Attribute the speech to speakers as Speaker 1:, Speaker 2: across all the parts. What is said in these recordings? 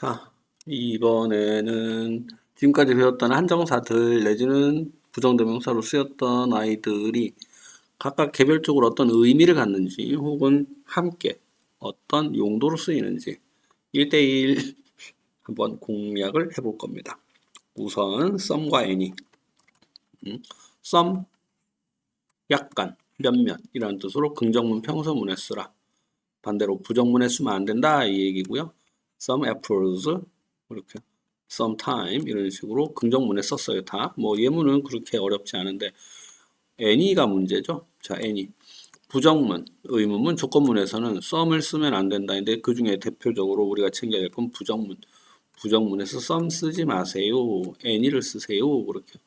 Speaker 1: 자, 이번에는 지금까지 배웠던 한정사들 내지는 부정대명사로 쓰였던 아이들이 각각 개별적으로 어떤 의미를 갖는지 혹은 함께 어떤 용도로 쓰이는지 1대1 한번 공략을 해볼 겁니다. 우선 some과 any. some, 약간, 몇몇 이라는 뜻으로 긍정문 평서문에 쓰라. 반대로 부정문에 쓰면 안 된다 이 얘기고요. some apples 이렇게 sometime 이런 식으로 긍정문에 썼어요. 다. 뭐 예문은 그렇게 어렵지 않은데 any가 문제죠. 자, any. 부정문, 의문문, 조건문에서는 some을 쓰면 안 된다는데 그 중에 대표적으로 우리가 챙겨야 될 건 부정문. 부정문에서 some 쓰지 마세요. any를 쓰세요. 그렇게.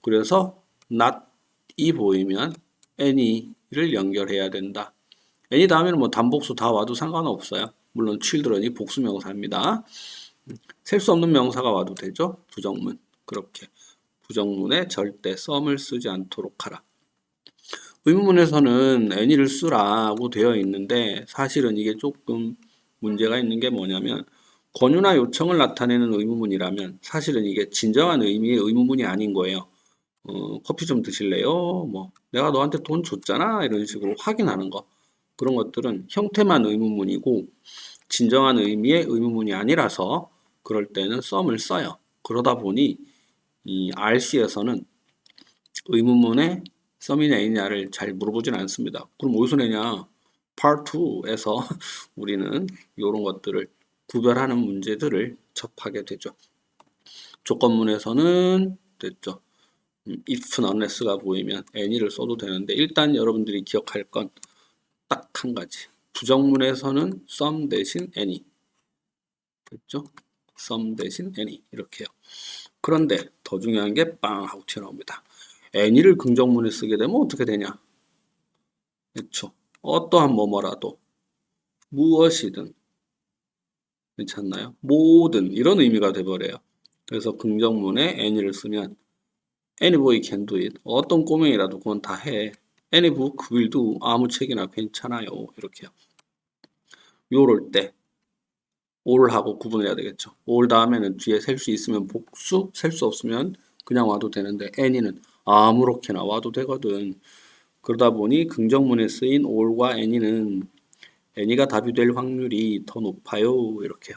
Speaker 1: 그래서 not이 보이면 any를 연결해야 된다. any 다음에는 뭐 단복수 다 와도 상관없어요. 물론 children이 복수명사입니다. 셀 수 없는 명사가 와도 되죠. 부정문. 그렇게. 부정문에 절대 some을 쓰지 않도록 하라. 의문문에서는 any를 쓰라고 되어 있는데 사실은 이게 조금 문제가 있는 게 뭐냐면 권유나 요청을 나타내는 의문문이라면 사실은 이게 진정한 의미의 의문문이 아닌 거예요. 커피 좀 드실래요? 뭐 내가 너한테 돈 줬잖아 이런 식으로 확인하는 거 그런 것들은 형태만 의문문이고 진정한 의미의 의문문이 아니라서 그럴 때는 some을 써요. 그러다 보니 이 RC에서는 의문문에 some이냐 any냐를 잘 물어보진 않습니다. 그럼 어디서 내냐? Part 2에서 우리는 이런 것들을 구별하는 문제들을 접하게 되죠. 조건문에서는 됐죠. if, unless가 보이면 any를 써도 되는데 일단 여러분들이 기억할 건 딱 한 가지. 부정문에서는 some 대신 any. 됐죠? some 대신 any. 이렇게요. 그런데 더 중요한 게 빵 하고 튀어나옵니다. any를 긍정문에 쓰게 되면 어떻게 되냐? 그렇죠. 어떠한 뭐뭐라도 무엇이든 괜찮나요? 모든 이런 의미가 돼버려요. 그래서 긍정문에 any를 쓰면 Anyboy can do it. 어떤 꼬맹이라도 그건 다 해. Any book will do. 아무 책이나 괜찮아요. 이렇게요. 요럴 때 all하고 구분을 해야 되겠죠. all 다음에는 뒤에 셀 수 있으면 복수, 셀 수 없으면 그냥 와도 되는데 any는 아무렇게나 와도 되거든. 그러다 보니 긍정문에 쓰인 all과 any는 any가 답이 될 확률이 더 높아요. 이렇게요.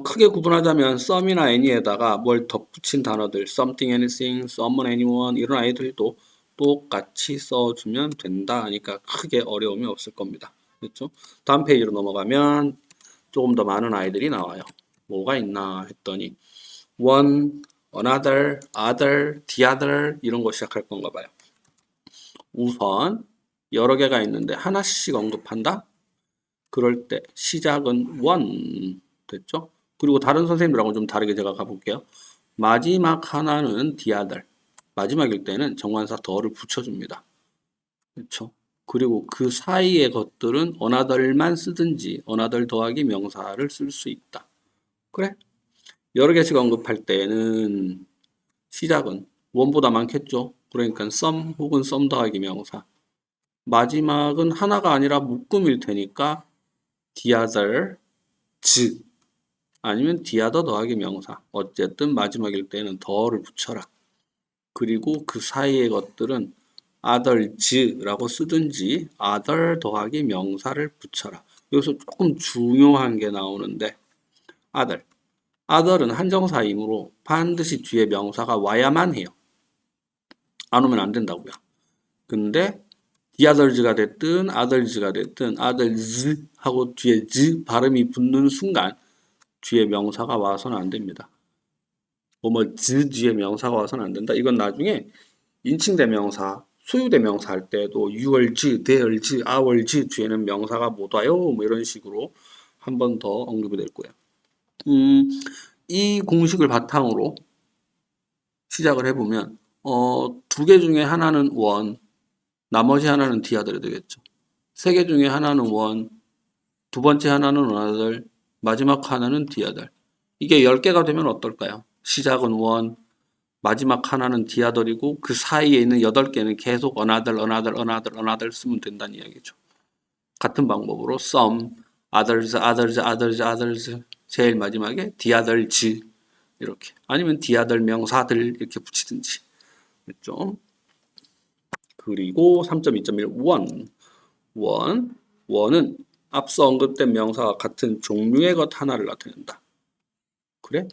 Speaker 1: 크게 구분하자면 some이나 any에다가 뭘 덧붙인 단어들 something, anything, someone, anyone 이런 아이들도 똑같이 써주면 된다 하니까 크게 어려움이 없을 겁니다. 그렇죠? 다음 페이지로 넘어가면 조금 더 많은 아이들이 나와요. 뭐가 있나 했더니 one, another, other, the other 이런 거 시작할 건가 봐요. 우선 여러 개가 있는데 하나씩 언급한다? 그럴 때 시작은 one 됐죠? 그리고 다른 선생님들하고 좀 다르게 제가 가볼게요. 마지막 하나는 the other. 마지막일 때는 정관사 더를 붙여줍니다. 그렇죠? 그리고 그 사이의 것들은 another만 쓰든지 another 더하기 명사를 쓸 수 있다. 그래? 여러 개씩 언급할 때는 시작은 one보다 많겠죠? 그러니까 some 혹은 some 더하기 명사. 마지막은 하나가 아니라 묶음일 테니까 the other, 아니면 the other 더하기 명사. 어쨌든 마지막일 때는 더를 붙여라. 그리고 그 사이의 것들은 others라고 쓰든지 other 더하기 명사를 붙여라. 여기서 조금 중요한 게 나오는데 other. other은 한정사이므로 반드시 뒤에 명사가 와야만 해요. 안 오면 안 된다고요. 근데 the others가 됐든 others가 됐든 others 하고 뒤에 z 발음이 붙는 순간 뒤에 명사가 와서는 안 됩니다. z 뒤에 명사가 와서는 안 된다. 이건 나중에 인칭대명사, 소유대명사 할 때도 yours, theirs, ours 뒤에는 명사가 못 와요. 뭐 이런 식으로 한 번 더 언급이 될 거예요. 이 공식을 바탕으로 시작을 해보면 두 개 중에 하나는 one, 나머지 하나는 the other이 되겠죠. 세 개 중에 하나는 one, 두 번째 하나는 another, 마지막 하나는 the other. 이게 10개가 되면 어떨까요? 시작은 one, 마지막 하나는 the other이고 그 사이에 있는 8개는 계속 another 쓰면 된다는 이야기죠. 같은 방법으로 some, others 제일 마지막에 the others 이렇게 아니면 the other 명사들 이렇게 붙이든지 됐죠? 그리고 3.2.1 원은 앞서 언급된 명사와 같은 종류의 것 하나를 나타낸다. 그래?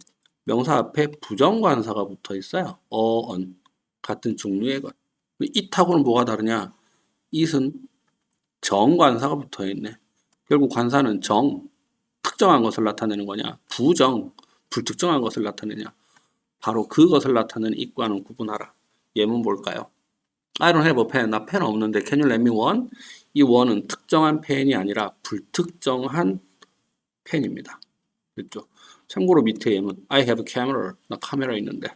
Speaker 1: 명사 앞에 부정관사가 붙어 있어요. 어언 같은 종류의 것. it하고는 뭐가 다르냐? it은 정관사가 붙어 있네. 결국 관사는 특정한 것을 나타내는 거냐? 불특정한 것을 나타내냐? 바로 그것을 나타내는 it과는 구분하라. 예문 볼까요? I don't have a pen. 나 펜 없는데 can you lend me one? 이 one은 특정한 펜이 아니라 불특정한 펜입니다. 그렇죠? 참고로 밑에 예문 I have a camera. 나 카메라 있는데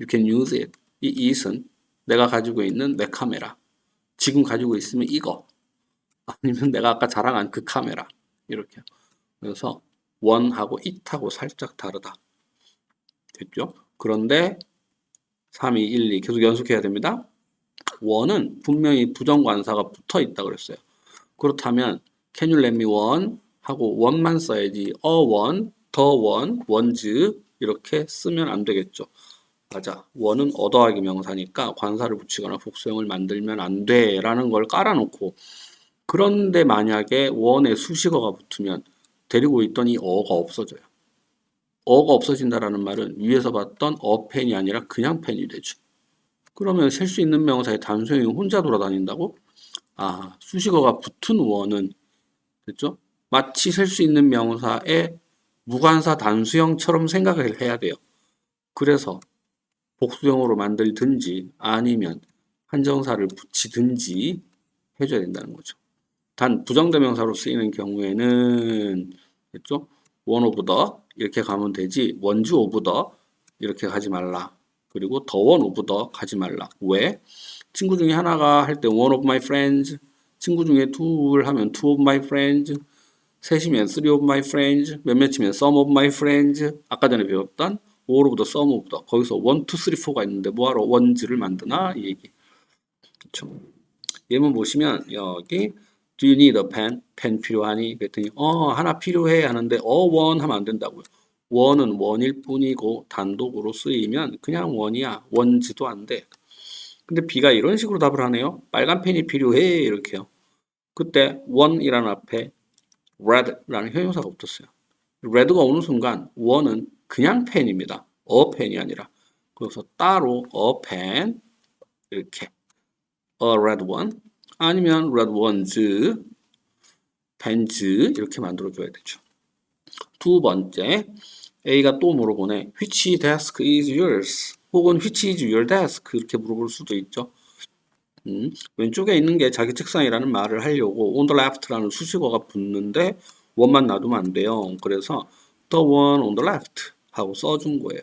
Speaker 1: you can use it. 이 it은 내가 가지고 있는 내 카메라. 지금 가지고 있으면 이거. 아니면 내가 아까 자랑한 그 카메라. 이렇게. 그래서 one하고 it하고 살짝 다르다. 됐죠? 그런데 3, 2, 1, 2 계속 연속해야 됩니다. one은 분명히 부정관사가 붙어 있다 그랬어요. 그렇다면 can you let me one 하고 one만 써야지 a one, the one, ones 이렇게 쓰면 안 되겠죠. 맞아. one은 어더하기 명사니까 관사를 붙이거나 복수형을 만들면 안 돼 라는 걸 깔아놓고 그런데 만약에 one에 수식어가 붙으면 데리고 있던 이 어가 없어져요. 어가 없어진다라는 말은 위에서 봤던 어 펜이 아니라 그냥 펜이 되죠. 그러면 셀 수 있는 명사의 단수형이 혼자 돌아다닌다고? 아, 수식어가 붙은 원은 됐죠? 마치 셀 수 있는 명사의 무관사 단수형처럼 생각을 해야 돼요. 그래서 복수형으로 만들든지 아니면 한정사를 붙이든지 해줘야 된다는 거죠. 단 부정대명사로 쓰이는 경우에는 됐죠? one of the 이렇게 가면 되지 원주 of the 이렇게 가지 말라. 그리고 the one of the 가지 말라. 왜? 친구 중에 하나가 할 때 one of my friends, 친구 중에 둘 하면 two of my friends, 셋이면 three of my friends, 몇몇이면 some of my friends, 아까 전에 배웠던 all of the, some of the, 거기서 1, 2, 3, 4가 있는데 뭐하러 ones를 만드나? 이 얘기. 그쵸? 예문 보시면 여기 do you need a pen? 펜 필요하니? 그랬더니 하나 필요해 하는데 one 하면 안 된다고요. one은 one일 뿐이고 단독으로 쓰이면 그냥 one이야. ones도 안 돼. 근데 B가 이런 식으로 답을 하네요. 빨간 펜이 필요해 이렇게요. 그때 one이라는 앞에 red라는 형용사가 붙었어요. red가 오는 순간 one은 그냥 펜입니다. a 펜이 아니라. 그래서 따로 a pen 이렇게 a red one 아니면 red ones pens 이렇게 만들어줘야 되죠. 두 번째 A가 또 물어보네. Which desk is yours? 혹은 Which is your desk? 이렇게 물어볼 수도 있죠. 왼쪽에 있는 게 자기 책상이라는 말을 하려고 on the left라는 수식어가 붙는데 one만 놔두면 안 돼요. 그래서 the one on the left 하고 써준 거예요.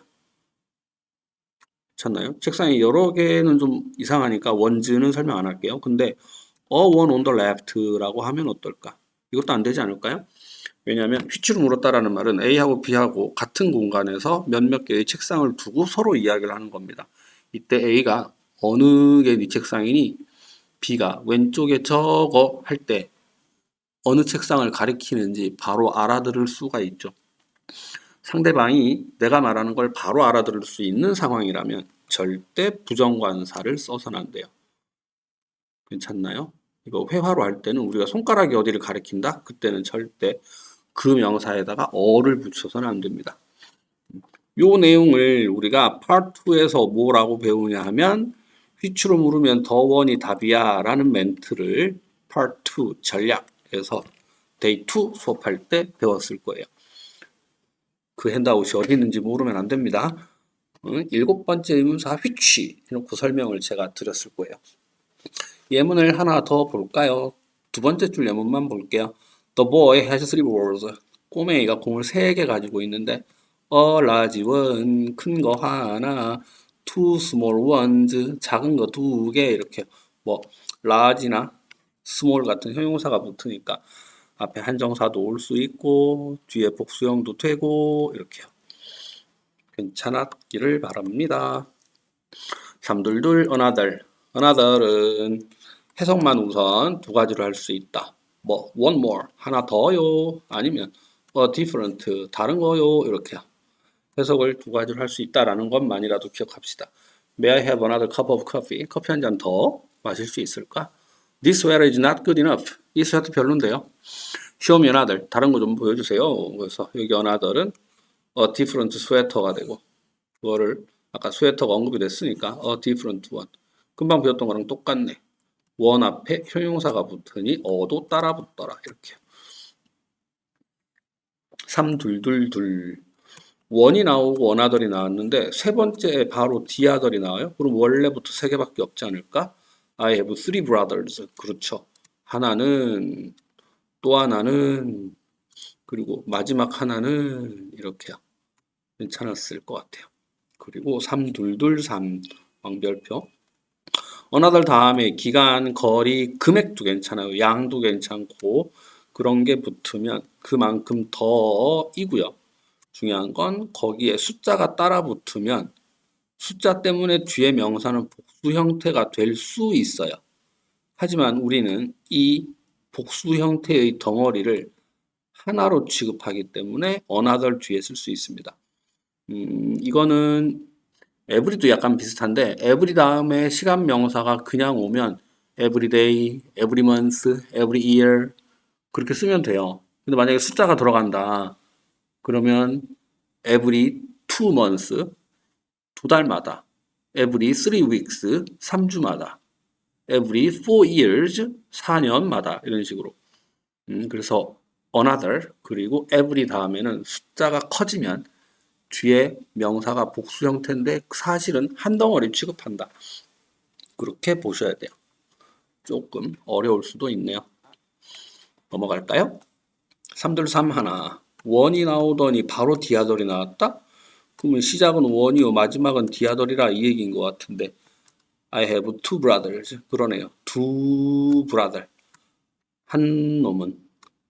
Speaker 1: 괜찮나요? 책상이 여러 개는 좀 이상하니까 ones는 설명 안 할게요. 근데 a one on the left라고 하면 어떨까? 이것도 안 되지 않을까요? 왜냐하면 which로 물었다라는 말은 A하고 B하고 같은 공간에서 몇몇 개의 책상을 두고 서로 이야기를 하는 겁니다. 이때 A가 어느 게 네 책상이니? B가 왼쪽에 저거 할 때 어느 책상을 가리키는지 바로 알아들을 수가 있죠. 상대방이 내가 말하는 걸 바로 알아들을 수 있는 상황이라면 절대 부정관사를 써서는 안 돼요. 괜찮나요? 이거 회화로 할 때는 우리가 손가락이 어디를 가리킨다? 그때는 절대 그 명사에다가 어를 붙여서는 안 됩니다. 요 내용을 우리가 Part 2에서 뭐라고 배우냐 하면 which로 물으면 더 원이 답이야 라는 멘트를 Part 2 전략에서 Day 2 수업할 때 배웠을 거예요. 그 핸드아웃이 어디 있는지 모르면 안 됩니다. 7번째 의문사 which 해놓고 설명을 제가 드렸을 거예요. 예문을 하나 더 볼까요? 두 번째 줄 예문만 볼게요. The boy has 3 balls. 꼬맹이가 공을 3개 가지고 있는데 a large one, 큰 거 하나, two small ones, 작은 거 2개 이렇게 뭐 large나 small 같은 형용사가 붙으니까 앞에 한정사도 올 수 있고 뒤에 복수형도 되고 이렇게요. 괜찮았기를 바랍니다. 322 another은 해석만 우선 두 가지로 할 수 있다. 뭐 one more 하나 더요 아니면 a different 다른 거요 이렇게 해석을 두 가지로 할 수 있다라는 것만이라도 기억합시다. May I have another cup of coffee? 커피 한 잔 더 마실 수 있을까? This sweater is not good enough. 이 스웨터 별론데요. Show me another. 다른 거 좀 보여주세요. 그래서 여기 another은 a different sweater가 되고 그거를 아까 스웨터가 언급이 됐으니까 a different one. 금방 배웠던 거랑 똑같네. 원 앞에 형용사가 붙으니 어도 따라 붙더라. 이렇게. 3둘둘둘 원이 나오고 원아들이 나왔는데 세 번째에 바로 디아들이 나와요. 그럼 원래부터 세 개밖에 없지 않을까? I have three brothers. 그렇죠. 하나는 또 하나는 그리고 마지막 하나는 이렇게요. 괜찮았을 것 같아요. 그리고 3둘둘3 왕별표. another 다음에 기간, 거리, 금액도 괜찮아요. 양도 괜찮고 그런 게 붙으면 그만큼 더이고요. 중요한 건 거기에 숫자가 따라 붙으면 숫자 때문에 뒤에 명사는 복수 형태가 될 수 있어요. 하지만 우리는 이 복수 형태의 덩어리를 하나로 취급하기 때문에 another 뒤에 쓸 수 있습니다. 이거는 every도 약간 비슷한데 every 다음에 시간 명사가 그냥 오면 every day, every month, every year 그렇게 쓰면 돼요. 근데 만약에 숫자가 들어간다. 그러면 every 2 months, 두 달마다 every 3 weeks, 3주마다 every 4 years, 4년마다 이런 식으로 그래서 another 그리고 every 다음에는 숫자가 커지면 뒤에 명사가 복수 형태인데 사실은 한 덩어리 취급한다. 그렇게 보셔야 돼요. 조금 어려울 수도 있네요. 넘어갈까요? 3둘3 하나 원이 나오더니 바로 디아돌이 나왔다? 그러면 시작은 원이요 마지막은 디아돌이라 이 얘기인 것 같은데 I have two brothers 그러네요. 두 brother 한 놈은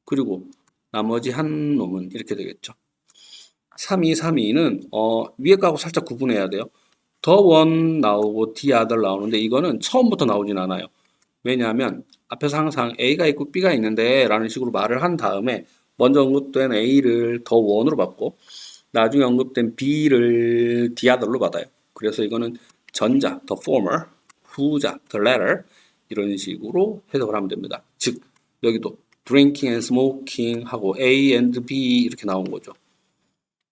Speaker 1: 그리고 나머지 한 놈은 이렇게 되겠죠. 3232는 위에 거하고 살짝 구분해야 돼요. 더 원 나오고 the other 나오는데 이거는 처음부터 나오진 않아요. 왜냐하면 앞에서 항상 A가 있고 B가 있는데 라는 식으로 말을 한 다음에 먼저 언급된 A를 더 원으로 받고 나중에 언급된 B를 the other로 받아요. 그래서 이거는 전자, the former, 후자, the latter 이런 식으로 해석을 하면 됩니다. 즉 여기도 drinking and smoking 하고 A and B 이렇게 나온 거죠.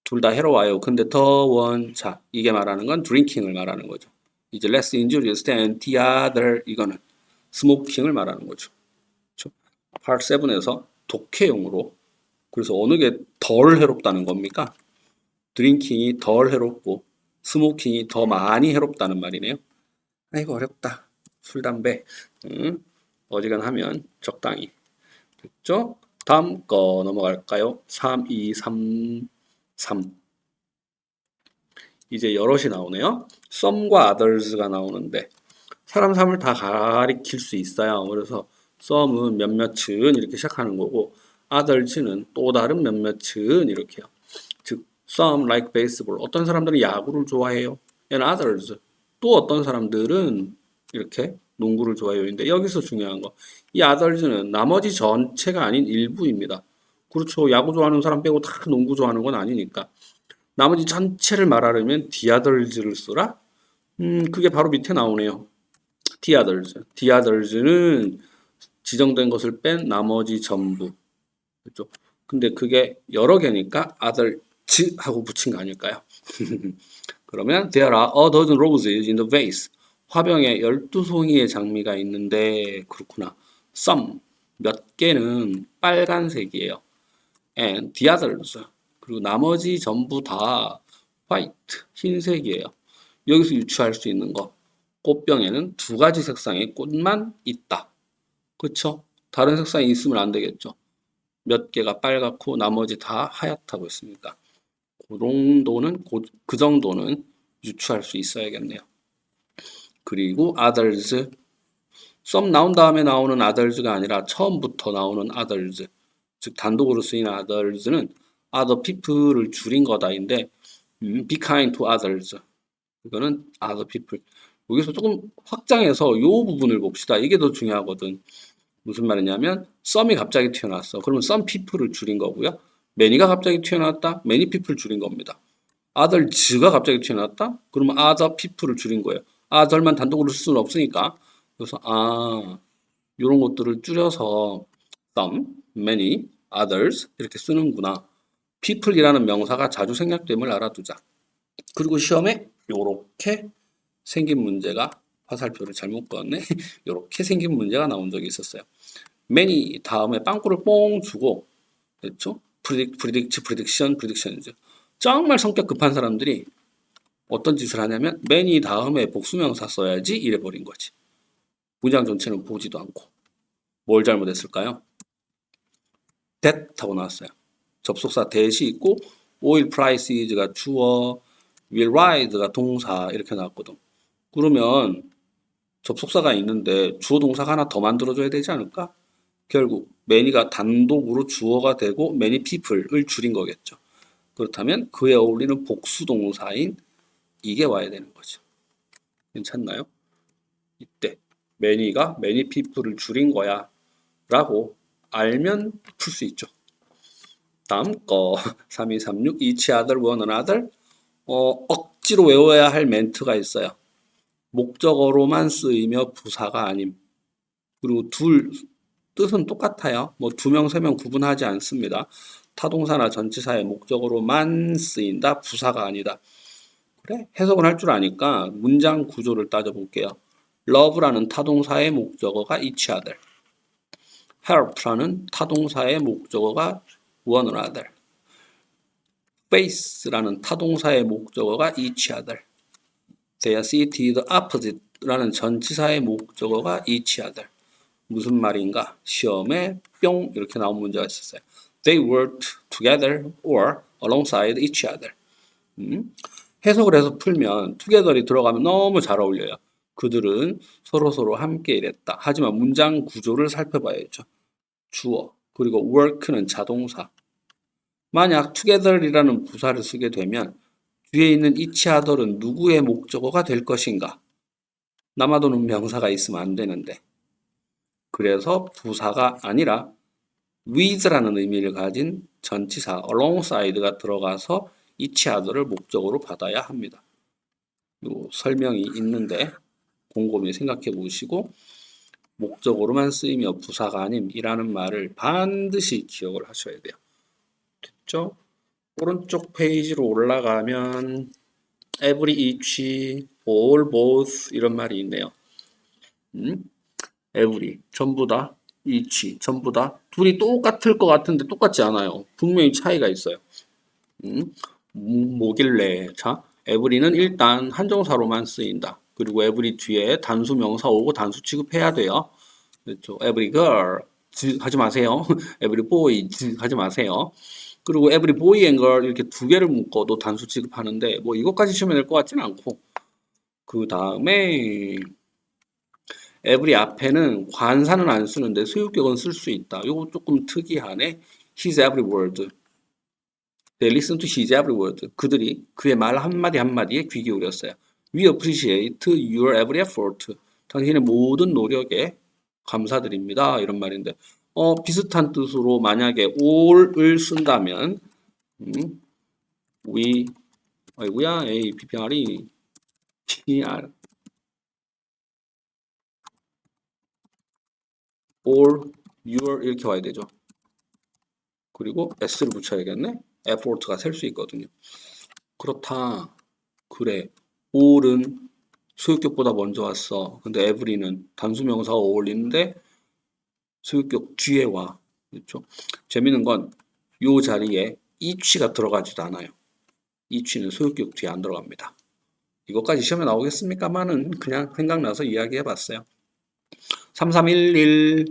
Speaker 1: 둘 다 해로워요. 근데 더 원, 자 이게 말하는 건 drinking을 말하는 거죠. 이제 less injurious than the other 이거는 smoking을 말하는 거죠. 그렇죠? Part 7에서 독해용으로 그래서 어느 게 덜 해롭다는 겁니까? 드링킹이 덜 해롭고 스모킹이 더 많이 해롭다는 말이네요. 아이고 어렵다. 술, 담배 어지간하면 적당히 됐죠? 다음 거 넘어갈까요? 3, 2, 3, 3 이제 여럿이 나오네요. some과 others가 나오는데 사람, 삶을 다 가리킬 수 있어요. 그래서 some은 몇몇은 이렇게 시작하는 거고 others는 또 다른 몇몇은 이렇게요. 즉 some like baseball 어떤 사람들은 야구를 좋아해요. and others 또 어떤 사람들은 이렇게 농구를 좋아해요인데 여기서 중요한 거 이 others는 나머지 전체가 아닌 일부입니다. 그렇죠. 야구 좋아하는 사람 빼고 다 농구 좋아하는 건 아니니까 나머지 전체를 말하려면 the others를 써라? 그게 바로 밑에 나오네요. the others. the others는 지정된 것을 뺀 나머지 전부. 그렇죠? 근데 그게 여러 개니까 other 하고 붙인 거 아닐까요? 그러면 there are a dozen roses in the vase. 화병에 12송이의 장미가 있는데 그렇구나. some 몇 개는 빨간색이에요. and the others 그리고 나머지 전부 다 white 흰색이에요. 여기서 유추할 수 있는 거 꽃병에는 두 가지 색상의 꽃만 있다. 그렇죠? 다른 색상이 있으면 안 되겠죠. 몇 개가 빨갛고 나머지 다 하얗다고 했으니까 그 정도는 유추할 수 있어야겠네요. 그리고 others some 나온 다음에 나오는 others가 아니라 처음부터 나오는 others 즉 단독으로 쓰이는 others는 other people을 줄인 거다인데 be kind to others 이거는 other people 여기서 조금 확장해서 이 부분을 봅시다. 이게 더 중요하거든. 무슨 말이냐면 썸이 갑자기 튀어나왔어. 그러면 some people을 줄인 거고요. many가 갑자기 튀어나왔다. many people 줄인 겁니다. others가 갑자기 튀어나왔다. 그러면 other people을 줄인 거예요. other만 단독으로 쓸 수는 없으니까. 그래서 이런 것들을 줄여서 some, many, others 이렇게 쓰는구나. people이라는 명사가 자주 생략됨을 알아두자. 그리고 시험에 요렇게 생긴 문제가 화살표를 잘못 그었네. 요렇게 생긴 문제가 나온 적이 있었어요. many 다음에 빵꾸를 뽕 주고 그렇죠? predictions. 정말 성격 급한 사람들이 어떤 짓을 하냐면 many 다음에 복수명사 써야지 이래버린 거지. 문장 전체는 보지도 않고. 뭘 잘못했을까요? that 하고 나왔어요. 접속사 that이 있고 oil prices가 주어, will rise가 동사 이렇게 나왔거든. 그러면 접속사가 있는데 주어 동사가 하나 더 만들어줘야 되지 않을까? 결국 many가 단독으로 주어가 되고 many people을 줄인 거겠죠. 그렇다면 그에 어울리는 복수 동사인 이게 와야 되는 거죠. 괜찮나요? 이때 many가 many people을 줄인 거야 라고 알면 풀 수 있죠. 다음 거 3236 each other, one another 억지로 외워야 할 멘트가 있어요. 목적어로만 쓰이며 부사가 아님. 그리고 둘 뜻은 똑같아요. 뭐 2명, 3명 구분하지 않습니다. 타동사나 전치사의 목적어로만 쓰인다. 부사가 아니다. 그래? 해석은 할 줄 아니까 문장 구조를 따져볼게요. love라는 타동사의 목적어가 each other. help라는 타동사의 목적어가 one another. face라는 타동사의 목적어가 each other. They are seated opposite라는 전치사의 목적어가 each other. 무슨 말인가? 시험에 뿅 이렇게 나온 문제가 있었어요. They worked together or alongside each other. 해석을 해서 풀면 together이 들어가면 너무 잘 어울려요. 그들은 서로 함께 일했다. 하지만 문장 구조를 살펴봐야죠. 주어 그리고 work는 자동사. 만약 together이라는 부사를 쓰게 되면 뒤에 있는 each other은 누구의 목적어가 될 것인가? 남아도는 명사가 있으면 안 되는데. 그래서 부사가 아니라 with라는 의미를 가진 전치사 alongside가 들어가서 each other를 목적어로 받아야 합니다. 요 설명이 있는데 곰곰이 생각해 보시고 목적어로만 쓰이며 부사가 아님이라는 말을 반드시 기억을 하셔야 돼요. 됐죠? 오른쪽 페이지로 올라가면 every, each, all, both 이런 말이 있네요. every, 전부 다, each, 전부 다. 둘이 똑같을 것 같은데 똑같지 않아요. 분명히 차이가 있어요. 뭐길래? 자, every는 일단 한정사로만 쓰인다. 그리고 every 뒤에 단수 명사 오고 단수 취급해야 돼요. 그렇죠. every girl 하지 마세요. every boy 하지 마세요. 그리고 every boy and girl 이렇게 두 개를 묶어도 단수 취급하는데 뭐 이것까지 시험에 낼 것 같지는 않고 그 다음에 every 앞에는 관사는 안 쓰는데 소유격은 쓸 수 있다. 이거 조금 특이하네. His every word. They listen to his every word. 그들이 그의 말 한마디 한마디에 귀 기울였어요. We appreciate your every effort. 당신의 모든 노력에 감사드립니다. 이런 말인데 비슷한 뜻으로 만약에 all을 쓴다면 we 아이고야 PPR이 PR all your 이렇게 와야 되죠. 그리고 s를 붙여야겠네. effort가 셀 수 있거든요. 그렇다. 그래. all은 소유격보다 먼저 왔어. 근데 every는 단수명사가 어울리는데 소유격 뒤에 와. 그렇죠? 재밌는 건 이 자리에 each가 들어가지도 않아요. each는 소유격 뒤에 안 들어갑니다. 이것까지 시험에 나오겠습니까만은 그냥 생각나서 이야기해 봤어요. 3311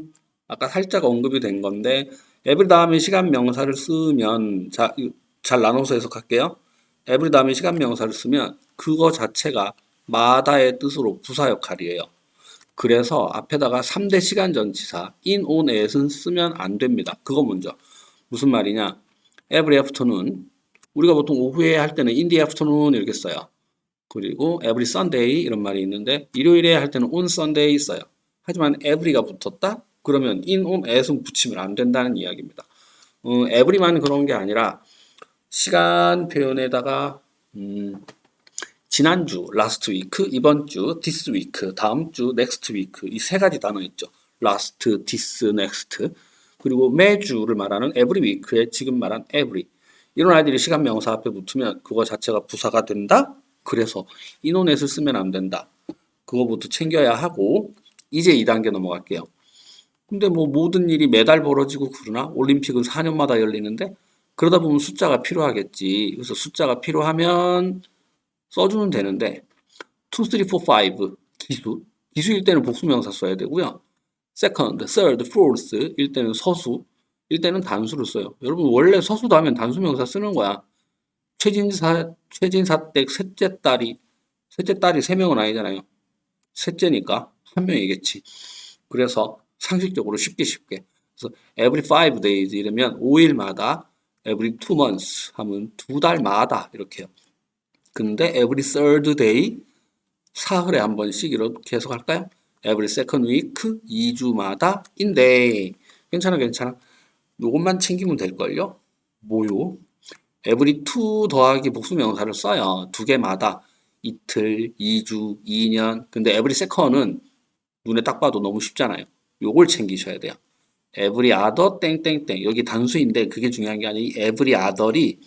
Speaker 1: 아까 살짝 언급이 된 건데 every 다음에 시간 명사를 쓰면 잘 나눠서 해석할게요. every 다음에 시간 명사를 쓰면 그거 자체가 마다의 뜻으로 부사 역할이에요. 그래서 앞에다가 3대 시간 전치사 in, on, at은 쓰면 안 됩니다. 그거 먼저. 무슨 말이냐? every afternoon 우리가 보통 오후에 할 때는 in the afternoon 이렇게 써요. 그리고 every Sunday 이런 말이 있는데 일요일에 할 때는 on Sunday 써요. 하지만 every가 붙었다? 그러면 in, on, at은 붙이면 안 된다는 이야기입니다. every만 그런 게 아니라 시간 표현에다가 지난주 last week, 이번 주 this week, 다음 주 next week 이 세 가지 단어 있죠. last, this, next. 그리고 매주를 말하는 every week에 지금 말한 every. 이런 아이들이 시간 명사 앞에 붙으면 그거 자체가 부사가 된다. 그래서 인온넷을 쓰면 안 된다. 그거부터 챙겨야 하고 이제 2단계 넘어갈게요. 근데 뭐 모든 일이 매달 벌어지고 그러나 올림픽은 4년마다 열리는데 그러다 보면 숫자가 필요하겠지. 그래서 숫자가 필요하면 써주면 되는데 2, 3, 4, 5 기수 기수일 때는 복수명사 써야 되고요. second, third, fourth 일 때는 서수 일 때는 단수를 써요. 여러분 원래 서수도 하면 단수명사 쓰는 거야. 최진사 댁 셋째 딸이 3명은 아니잖아요. 셋째니까 한 명이겠지. 그래서 상식적으로 쉽게 그래서 every 5 days 이러면 5일마다 every 2 months 하면 2달마다 이렇게요. 근데 every third day 사흘에 한 번씩 이렇게 해석할까요? every second week 2주마다 인데 괜찮아 요것만 챙기면 될걸요? 뭐요? every 2 더하기 복수명사를 써요. 두 개마다 이틀, 2주, 2년. 근데 every second은 눈에 딱 봐도 너무 쉽잖아요. 요걸 챙기셔야 돼요. every other 땡땡땡 여기 단수인데 그게 중요한 게 아니고 every other이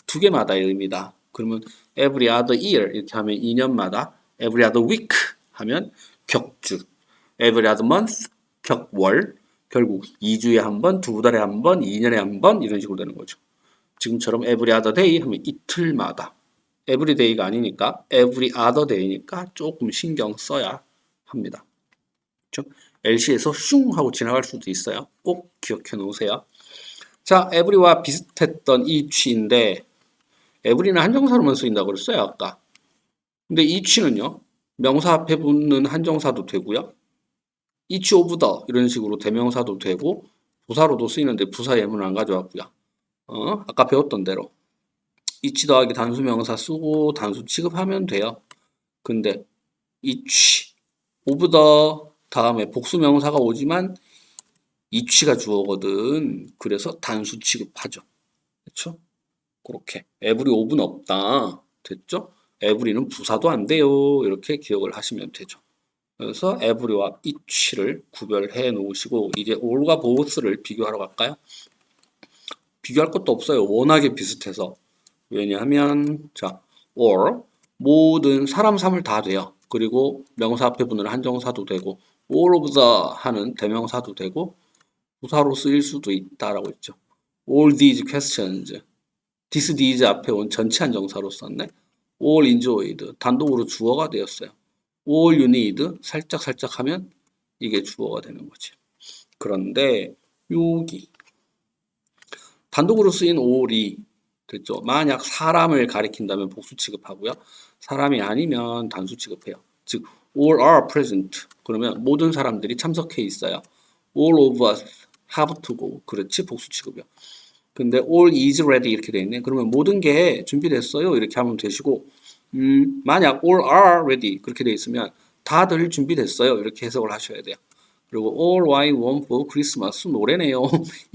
Speaker 1: 두 개마다의 의미다. 그러면 every other year 이렇게 하면 2년마다 every other week 하면 격주 every other month 격월 결국 2주에 한 번, 2달에 한 번, 2년에 한 번 이런 식으로 되는 거죠. 지금처럼 every other day 하면 이틀마다 every day가 아니니까 every other day니까 조금 신경 써야 합니다. 그렇죠? LC에서 슝 하고 지나갈 수도 있어요. 꼭 기억해 놓으세요. 자, every와 비슷했던 이 취인데 every는 한정사로만 쓰인다고 그랬어요, 아까. 근데 이 취는요, 명사 앞에 붙는 한정사도 되고요. each of the 이런 식으로 대명사도 되고 부사로도 쓰이는데 부사 예문을 안 가져왔고요. 아까 배웠던 대로 each 더하기 단수명사 쓰고 단수 취급하면 돼요. 근데 each of the 다음에 복수명사가 오지만 each가 주어거든. 그래서 단수 취급하죠. 그렇죠? 그렇게 every of는 없다. 됐죠? every는 부사도 안 돼요. 이렇게 기억을 하시면 되죠. 그래서 every와 each를 구별해 놓으시고 이제 all과 both를 비교하러 갈까요? 비교할 것도 없어요. 워낙에 비슷해서. 왜냐하면 자, all 모든 사람 사물 다 돼요. 그리고 명사 앞에 붙는 한정사도 되고 all of the 하는 대명사도 되고 부사로 쓰일 수도 있다라고 했죠. all these questions this these 앞에 온 전체 한정사로 썼네. all enjoyed 단독으로 주어가 되었어요. all you need 살짝 하면 이게 주어가 되는 거지. 그런데 여기 단독으로 쓰인 all이 됐죠. 만약 사람을 가리킨다면 복수 취급하고요. 사람이 아니면 단수 취급해요. 즉 all are present 그러면 모든 사람들이 참석해 있어요. all of us have to go 그렇지 복수 취급이요. 근데 all is ready 이렇게 돼 있네. 그러면 모든 게 준비됐어요. 이렇게 하면 되시고 만약 all are ready 그렇게 돼 있으면 다들 준비됐어요. 이렇게 해석을 하셔야 돼요. 그리고 all I want for Christmas 노래네요.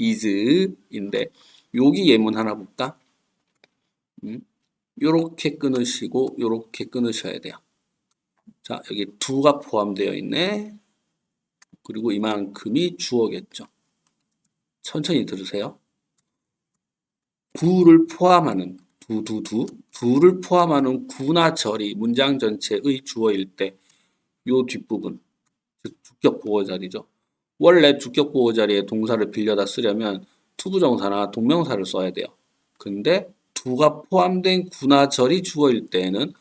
Speaker 1: is인데 여기 예문 하나 볼까? 요렇게 끊으시고 요렇게 끊으셔야 돼요. 자 여기 do가 포함되어 있네. 그리고 이만큼이 주어겠죠. 천천히 들으세요. 구를 포함하는 두를 포함하는 구나 절이 문장 전체의 주어일 때 요 뒷부분 즉 주격 보호 자리죠. 원래 주격 보호 자리에 동사를 빌려다 쓰려면 투부정사나 동명사를 써야 돼요. 근데 두가 포함된 구나 절이 주어일 때에는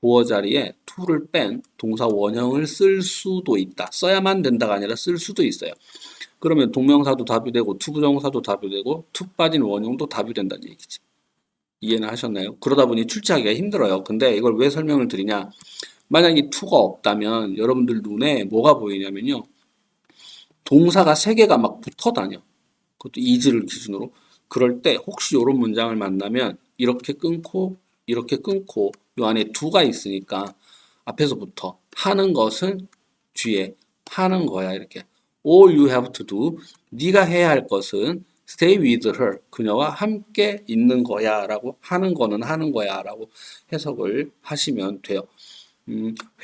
Speaker 1: 보호 자리에 to를 뺀 동사 원형을 쓸 수도 있다. 써야만 된다가 아니라 쓸 수도 있어요. 그러면 동명사도 답이 되고 투부정사도 답이 되고 투 빠진 원형도 답이 된다는 얘기지. 이해는 하셨나요? 그러다 보니 출제하기가 힘들어요. 근데 이걸 왜 설명을 드리냐? 만약에 투가 없다면 여러분들 눈에 뭐가 보이냐면요. 동사가 3개가 막 붙어 다녀. 그것도 is를 기준으로. 그럴 때 혹시 이런 문장을 만나면 이렇게 끊고 요 안에 do가 있으니까 앞에서부터 하는 것은 뒤에 하는 거야 이렇게 All you have to do, 네가 해야 할 것은 stay with her, 그녀와 함께 있는 거야 라고, 하는 거는 하는 거야 라고 해석을 하시면 돼요.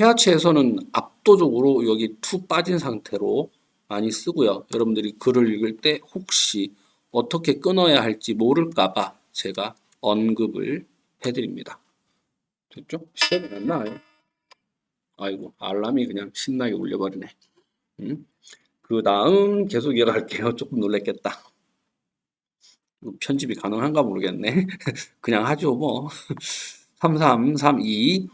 Speaker 1: 회화체에서는 압도적으로 여기 to 빠진 상태로 많이 쓰고요. 여러분들이 글을 읽을 때 혹시 어떻게 끊어야 할지 모를까봐 제가 언급을 해드립니다. 됐죠? 시간이 안 나와요. 아이고, 알람이 그냥 신나게 울려버리네. 그 다음 계속 이어갈게요. 조금 놀랬겠다. 편집이 가능한가 모르겠네. 그냥 하죠, 뭐. 33, 32.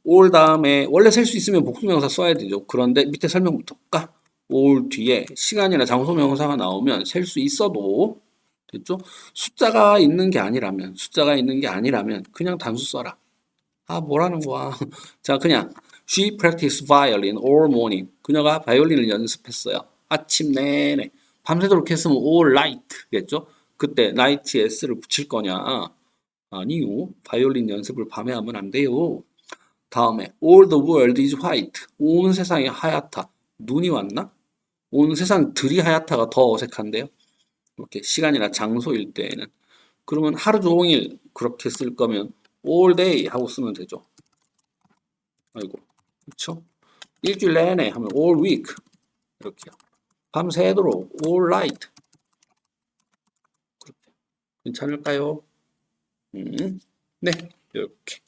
Speaker 1: 올 다음에 원래 셀 수 있으면 복수명사 써야 되죠. 그런데 밑에 설명부터 볼까? 올 뒤에 시간이나 장소명사가 나오면 셀 수 있어도 됐죠? 숫자가 있는 게 아니라면 그냥 단수 써라. 아, 뭐라는 거야. 자, 그냥 She practiced violin all morning. 그녀가 바이올린을 연습했어요. 아침 내내. 밤새도록 했으면 all night겠죠? 그때 night에 s를 붙일 거냐? 아니요. 바이올린 연습을 밤에 하면 안 돼요. 다음에 all the world is white. 온 세상이 하얗다. 눈이 왔나? 온 세상들이 하얗다가 더 어색한데요. 이렇게 시간이나 장소일 때에는. 그러면 하루 종일 그렇게 쓸 거면 all day 하고 쓰면 되죠. 아이고, 그렇죠? 일주일 내내 하면 all week 이렇게요. 밤새도록 all night. 그렇게 괜찮을까요? 네, 이렇게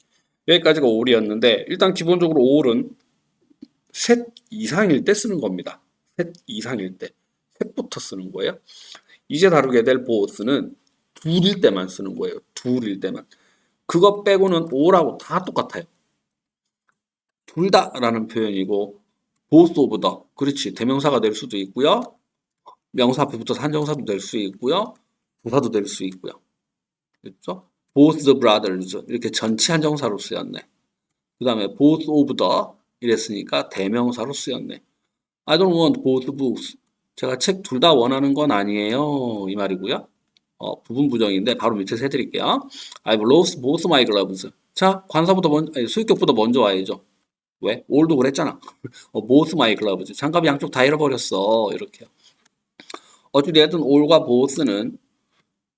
Speaker 1: 여기까지가 all이었는데 일단 기본적으로 all은 셋 이상일 때 쓰는 겁니다. 셋 이상일 때 셋부터 쓰는 거예요. 이제 다루게 될 both는 둘일 때만 쓰는 거예요. 둘일 때만. 그거 빼고는 all하고 다 똑같아요. 둘 다라는 표현이고 both of the, 그렇지, 대명사가 될 수도 있고요. 명사 앞에 붙어서 한정사도 될 수 있고요. 부사도 될 수 있고요. 그렇죠? both the brothers 이렇게 전치 한정사로 쓰였네. 그 다음에 both of the 이랬으니까 대명사로 쓰였네. I don't want both books. 제가 책 둘 다 원하는 건 아니에요. 이 말이고요. 부분 부정인데 바로 밑에서 해드릴게요. I've lost both my gloves. 자, 관사보다 수익격보다 먼저 와야죠. 왜? all도 그랬잖아. both my gloves. 장갑 양쪽 다 잃어버렸어. 이렇게요. 어찌되든 all과 both는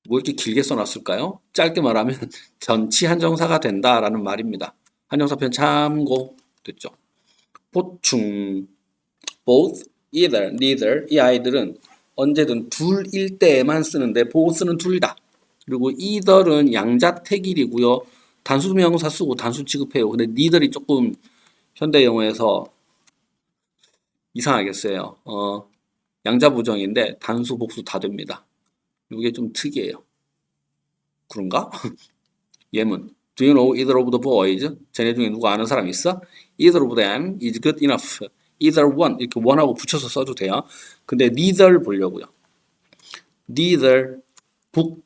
Speaker 1: 뭐 이렇게 길게 써놨을까요? 짧게 말하면 전치 한정사가 된다라는 말입니다. 한정사편 참고 됐죠. 보충 both, either, neither 이 아이들은 언제든 둘일 때에만 쓰는데 both는 둘다. 그리고 either은 양자택일이고요. 단수명사 쓰고 단수 취급해요. 근데 neither이 조금 현대 영어에서 이상하겠어요. 양자부정인데 단수 복수 다 됩니다. 이게 좀 특이해요. 그런가? 예문. Do you know either of the boys? 쟤네 중에 누구 아는 사람 있어? Either of them is good enough. Either one. 이렇게 one하고 붙여서 써도 돼요. 근데 neither 보려고요. Neither book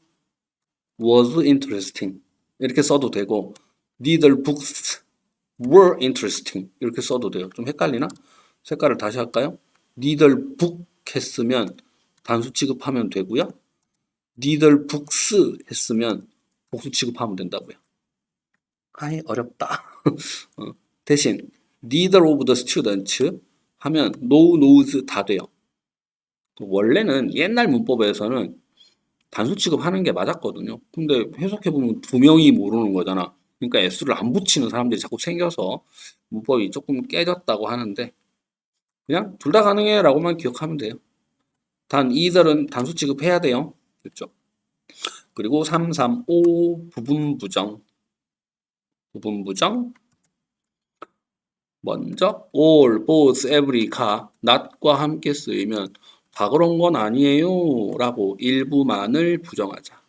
Speaker 1: was interesting. 이렇게 써도 되고 neither books were interesting. 이렇게 써도 돼요. 좀 헷갈리나? 색깔을 다시 할까요? neither book 했으면 단수 취급하면 되고요. neither books 했으면 복수 취급하면 된다고요. 아이, 어렵다. 대신 neither of the students 하면 no, knows 다 돼요. 원래는 옛날 문법에서는 단수 취급하는 게 맞았거든요. 근데 해석해보면 두 명이 모르는 거잖아. 그러니까 s를 안 붙이는 사람들이 자꾸 생겨서 문법이 조금 깨졌다고 하는데 그냥 둘 다 가능해 라고만 기억하면 돼요. 단 either은 단수 취급해야 돼요. 그렇죠? 그리고 335 부분 부정. 먼저 all, both, every, 가 not과 함께 쓰이면 다 그런 건 아니에요 라고 일부만을 부정하자.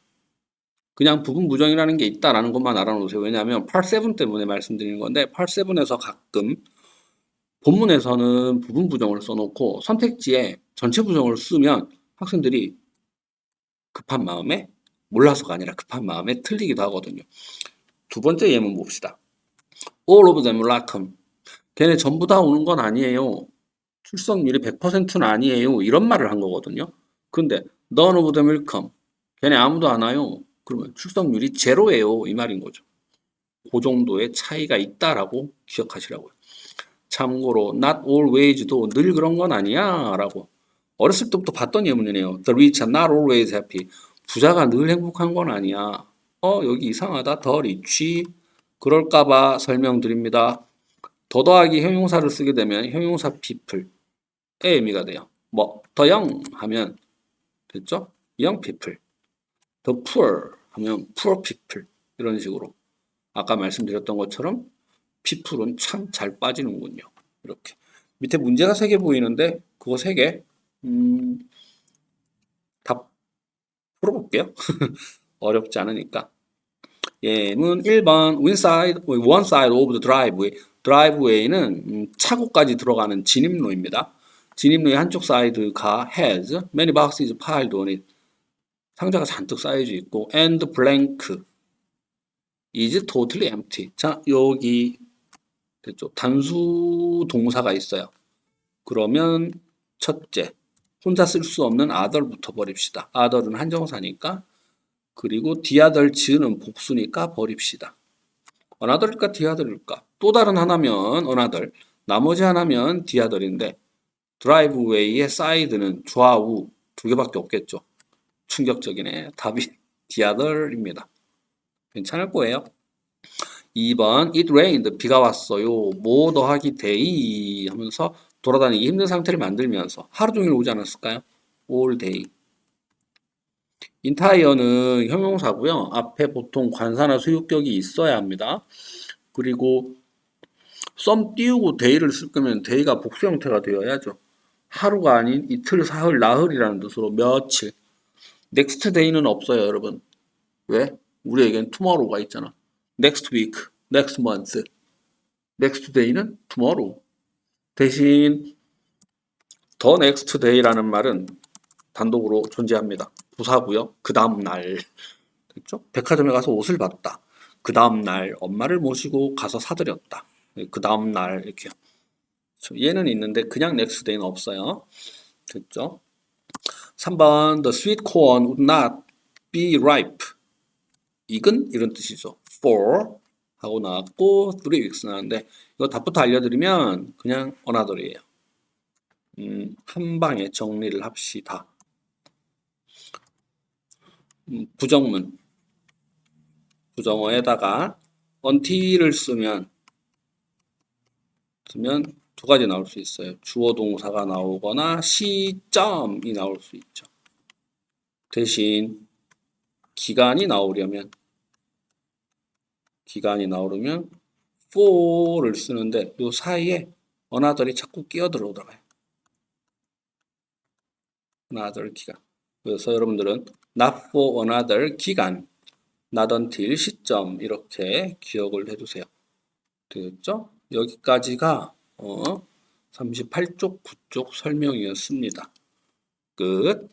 Speaker 1: 그냥 부분 부정이라는 게 있다라는 것만 알아놓으세요. 왜냐하면 part 7 때문에 말씀드리는 건데 part 7에서 가끔 본문에서는 부분 부정을 써놓고 선택지에 전체 부정을 쓰면 학생들이 급한 마음에, 몰라서가 아니라 급한 마음에 틀리기도 하거든요. 두 번째 예문 봅시다. All of them will come. 걔네 전부 다 오는 건 아니에요. 출석률이 100%는 아니에요. 이런 말을 한 거거든요. 근데 none of them will come. 걔네 아무도 안 와요. 그러면 출석률이 제로예요. 이 말인 거죠. 그 정도의 차이가 있다라고 기억하시라고요. 참고로 not always도 늘 그런 건 아니야 라고 어렸을 때부터 봤던 예문이네요. The rich are not always happy. 부자가 늘 행복한 건 아니야. 여기 이상하다. The rich. 그럴까봐 설명드립니다. 더더하기 형용사를 쓰게 되면 형용사 people의 의미가 돼요. 뭐 the young 하면 됐죠? young people. the poor 하면 poor people. 이런 식으로 아까 말씀드렸던 것처럼 people은 참 잘 빠지는군요. 이렇게 밑에 문제가 3개 보이는데 그거 3개 다 풀어볼게요. 어렵지 않으니까. 예문 1번 one side of the driveway. 드라이브웨이는 차고까지 들어가는 진입로입니다. 진입로의 한쪽 사이드가 has many boxes piled on it. 상자가 잔뜩 쌓여져 있고 and blank is totally empty. 자, 여기 됐죠? 단수 동사가 있어요. 그러면 첫째, 혼자 쓸 수 없는 other부터 버립시다. other은 한정사니까. 그리고 the others는 복수니까 버립시다. another일까 the other일까? 또 다른 하나면 another, 나머지 하나면 the other인데 드라이브웨이의 side는 좌우 2개밖에 없겠죠. 충격적이네. 답이 the other입니다. 괜찮을 거예요. 2번 it rained. 비가 왔어요. 뭐 더하기 day 하면서 돌아다니기 힘든 상태를 만들면서 하루 종일 오지 않았을까요? all day. entire는 형용사고요. 앞에 보통 관사나 소유격이 있어야 합니다. 그리고 some 띄우고 day를 쓸 거면 day가 복수 형태가 되어야죠. 하루가 아닌 이틀, 사흘, 나흘이라는 뜻으로 며칠. next day는 없어요, 여러분. 왜? 우리에겐 tomorrow가 있잖아. next week, next month. next day는 tomorrow. 대신 the next day라는 말은 단독으로 존재합니다. 부사고요. 그 다음 날. 그렇죠? 백화점에 가서 옷을 봤다. 그 다음 날 엄마를 모시고 가서 사드렸다. 그 다음 날 이렇게. 얘는 있는데 그냥 next day는 없어요. 됐죠? 3번 The sweet corn would not be ripe. 익은 이런 뜻이죠. for 하고 나왔고 3 weeks 나왔는데 이거 답부터 알려드리면 그냥 another이에요. 한 방에 정리를 합시다. 부정문 부정어에다가 until을 쓰면 2가지 나올 수 있어요. 주어 동사가 나오거나 시점이 나올 수 있죠. 대신 기간이 나오려면 for를 쓰는데 이 사이에 another이 자꾸 끼어들어오더라고요. another 기간. 그래서 여러분들은 not for another 기간, not until 시점 이렇게 기억을 해두세요. 되겠죠? 여기까지가 38쪽, 9쪽 설명이었습니다. 끝.